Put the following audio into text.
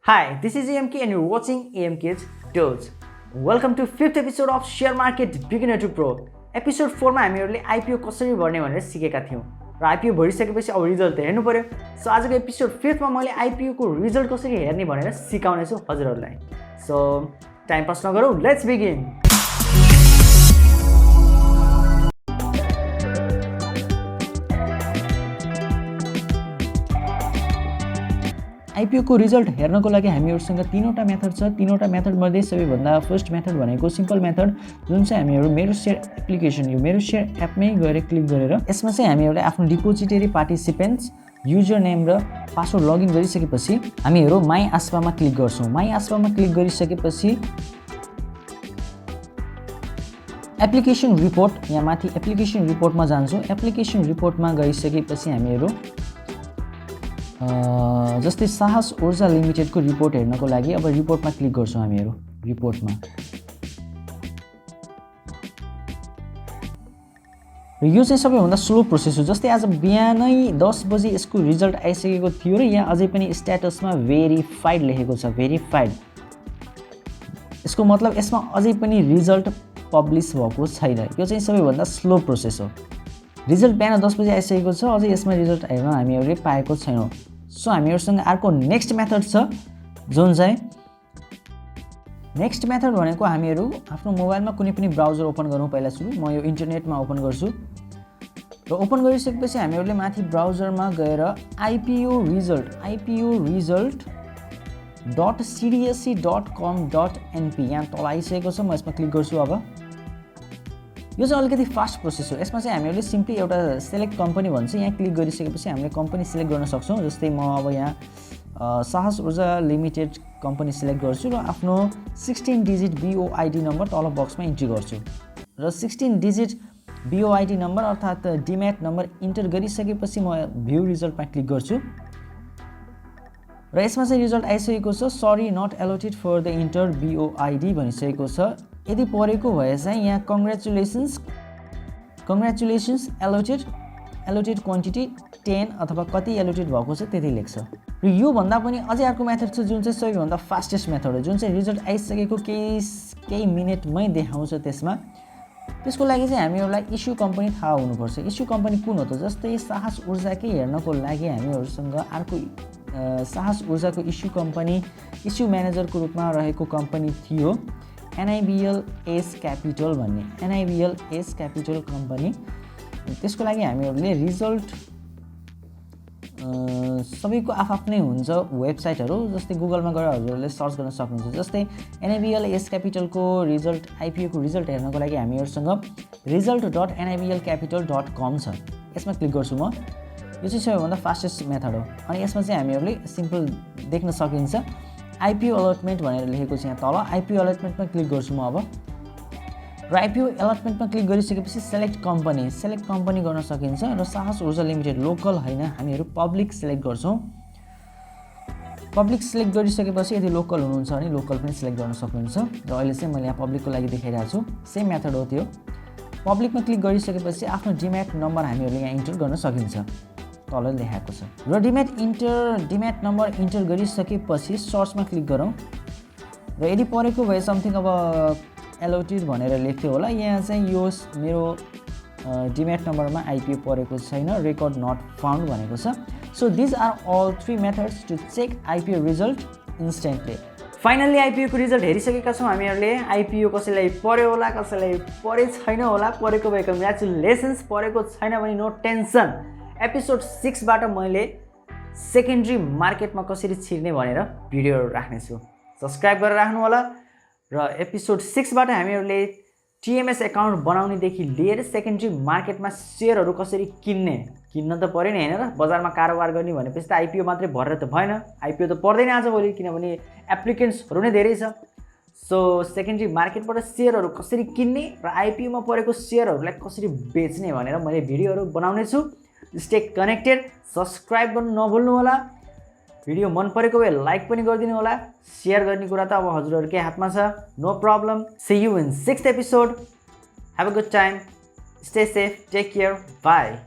Hi, this is AMK and you're watching AMK's Dose. Welcome to 5th episode of Share Market Beginner to Pro. Episode 4 मा हामीहरुले IPO कसरी भर्ने भनेर सिकेका थियौं र IPO भरिसकेपछि अब रिजल्ट हेर्नु पर्यो। सो आजको एपिसोड 5 मा मैले IPO को रिजल्ट कसरी हेर्ने भनेर सिकाउने छु हजुरहरुलाई। सो टाइम पास नगरौँ, लेट्स बिगिन। IPO को रिजल्ट हेर्नको लागि हामीहरुसँग तीनवटा मेथड छ। तीनवटा मेथड मध्ये सबैभन्दा फर्स्ट मेथड भनेको सिम्पल मेथड जुन चाहिँ हामीहरु मेरो शेयर एप्लिकेसन यो मेरो शेयर एपमै गएर क्लिक गरेर यसमा चाहिँ हामीहरुले आफ्नो डिपोजिटरी पार्टिसिपेन्ट्स युजर नेम र पासवर्ड लगइन गरिसकेपछि हामीहरु माई आस्पामा क्लिक गर्छौं। माई आस्पामा क्लिक गरिसकेपछि एप्लिकेसन रिपोर्ट यहाँ माथि एप्लिकेसन रिपोर्टमा जान्छौं। एप्लिकेसन रिपोर्टमा गइसकेपछि हामीहरु जस्तै साहस ऊर्जा लिमिटेड को रिपोर्ट हेर्नको लागि अब रिपोर्टमा क्लिक गर्छौं हामीहरु। रिपोर्टमा र यो चाहिँ सबैभन्दा स्लो प्रोसेस हो। जस्तै आज बिहानै 10 बजे यसको रिजल्ट आइसकेको थियो र यहाँ अझै पनि स्ट्याटसमा भेरिफाइड लेखेको छ। भेरिफाइड यसको मतलब यसमा अझै पनि रिजल्ट पब्लिश भएको छैन। यो चाहिँ सबैभन्दा स्लो प्रोसेस हो। रिजल्ट बिहान 10 बजे आइसकेको छ, अझै यसमा रिजल्ट हेर्न हामीहरुले पाएको छैनौं। सो हामीहरुसँग अर्को नेक्स्ट मेथड छ जुन चाहिँ नेक्स्ट मेथड भनेको हामीहरु आफ्नो मोबाइलमा कुनै पनि ब्राउजर ओपन गरौँ। पहिला सुरु म यो इन्टरनेटमा ओपन गर्छु र ओपन गरिसकेपछि हामीहरुले माथि ब्राउजरमा गएर iporesult.cdsc.com.np यहाँ तल आइसकेको छ। म यसमा क्लिक गर्छु। अब यो चाहिँ अलिकति फास्ट प्रोसेस हो। यसमा चाहिँ हामीहरुले सिम्पली एउटा सिलेक्ट कम्पनी भन्छ, यहाँ क्लिक गरिसकेपछि हामीले कम्पनी सिलेक्ट गर्न सक्छौं। जस्तै म अब यहाँ साहस ऊर्जा लिमिटेड कम्पनी सिलेक्ट गर्छु र आफ्नो 16 डिजिट BOID नम्बर तल बक्समा इन्ट्री गर्छु र 16 डिजिट BOID नम्बर अर्थात डिम्याट नम्बर इन्टर गरिसकेपछि म भ्यू रिजल्टमा क्लिक गर्छु र यसमा चाहिँ रिजल्ट आइसकेको छ। Sorry not allotted for the enter BOID भनिसकेको छ। यदि परेको भए चाहिँ यहाँ कङ्ग्रेचुलेसन्स एलोटेड क्वान्टिटी 10 अथवा कति एलोटेड भएको छ त्यति लेख्छ। र यो भन्दा पनि अझै अर्को मेथड छ जुन चाहिँ सबैभन्दा फास्टेस्ट मेथड हो, जुन चाहिँ रिजल्ट आइसकेको केही मिनेटमै देखाउँछ। त्यसको लागि चाहिँ हामीहरुलाई इस्यु कम्पनी थाहा हुनुपर्छ। इस्यु कम्पनी कुन हो त? जस्तै साहस ऊर्जाकै हेर्नको लागि हामीहरुसँग अर्को साहस ऊर्जाको इस्यु कम्पनी इस्यु म्यानेजरको रूपमा रहेको कम्पनी थियो NIBL S क्यापिटल भन्ने NIBL S क्यापिटल कम्पनी। त्यसको लागि हामीहरुले रिजल्ट सबैको आफ्नै हुन्छ वेबसाइटहरु। जस्तै गुगलमा गएर हजुरहरुले सर्च गर्न सक्नुहुन्छ। जस्तै NIBL S क्यापिटल को रिजल्ट IPO को रिजल्ट हेर्नको लागि हामीहरुसँग result.niblcapital.com छ। यसमा क्लिक गर्छु म। यो चाहिँ सबैभन्दा फास्टेस्ट मेथड हो। अनि यसमा चाहिँ हामीहरुले सिम्पल देख्न सकिन्छ IPO अलर्टमेन्ट भनेर लेखेको छ यहाँ तल। IPO अलर्टमेन्टमा क्लिक गर्छु म अब र IPO अलर्टमेन्टमा क्लिक गरिसकेपछि सेलेक्ट कम्पनी गर्न सकिन्छ र साहस ऊर्जा लिमिटेड लोकल हैन हामीहरु पब्लिक सिलेक्ट गर्छौं। पब्लिक सिलेक्ट गरिसकेपछि यदि लोकल हुनुहुन्छ भने लोकल पनि सिलेक्ट गर्न सक्नुहुन्छ र अहिले चाहिँ मैले यहाँ पब्लिकको लागि देखाइरहेको छु। सेम मेथड हो त्यो। पब्लिकमा क्लिक गरिसकेपछि आफ्नो डिम्याट नम्बर हामीहरुले यहाँ इन्टर गर्न सकिन्छ। तल लेखेको छ र डिम्याट नम्बर इन्टर गरिसकेपछि सर्चमा क्लिक गरौँ र यदि परेको भए समथिङ अब एलोटेड भनेर लेख्थ्यो होला। यहाँ चाहिँ यो मेरो डिम्याट नम्बरमा IPO परेको छैन, रेकर्ड नट फाउन्ड भनेको छ। So this are all 3 methods to check IPO result instantly. Finally IPO को रिजल्ट हेरिसकेका छौं हामीहरुले। IPO कसैलाई पर्यो होला, कसैलाई परे छैन होला। परेको भए कङ्ग्रेचुलेसन्स, परेको छैन भने नो टेन्सन। एपिसोड 6 बाट मैले सेकेन्डरी मार्केटमा कसरी छिर्ने भनेर भिडियोहरु राख्ने छु। सब्स्क्राइब गरेर राख्नु होला र एपिसोड 6 बाट हामीहरुले TMS अकाउन्ट बनाउने देखि लिएर सेकेन्डरी मार्केटमा शेयरहरु कसरी किन्न त पर्यो नि हैन र। बजारमा कारोबार गर्ने भनेपछि त IPO मात्रै भरेर त भएन। IPO त पर्दैन आजभोलि किनभने एप्लिकेन्ट्सहरु नै धेरै छ। सो सेकेन्डरी मार्केटबाट शेयरहरु कसरी किन्ने र IPO मा परेको शेयरहरुलाई कसरी बेच्ने भनेर मैले भिडियोहरु बनाउने छु। स्टे कनेक्टेड, सब्स्क्राइब गर्नु नभुल्नु होला। भिडियो मन परेको भए लाइक पनि गरिदिनु होला। शेयर गर्ने कुरा त अब हजुरहरुकै हातमा छ। No problem. See you in 6th episode. Have a good time. Stay safe, take care, bye.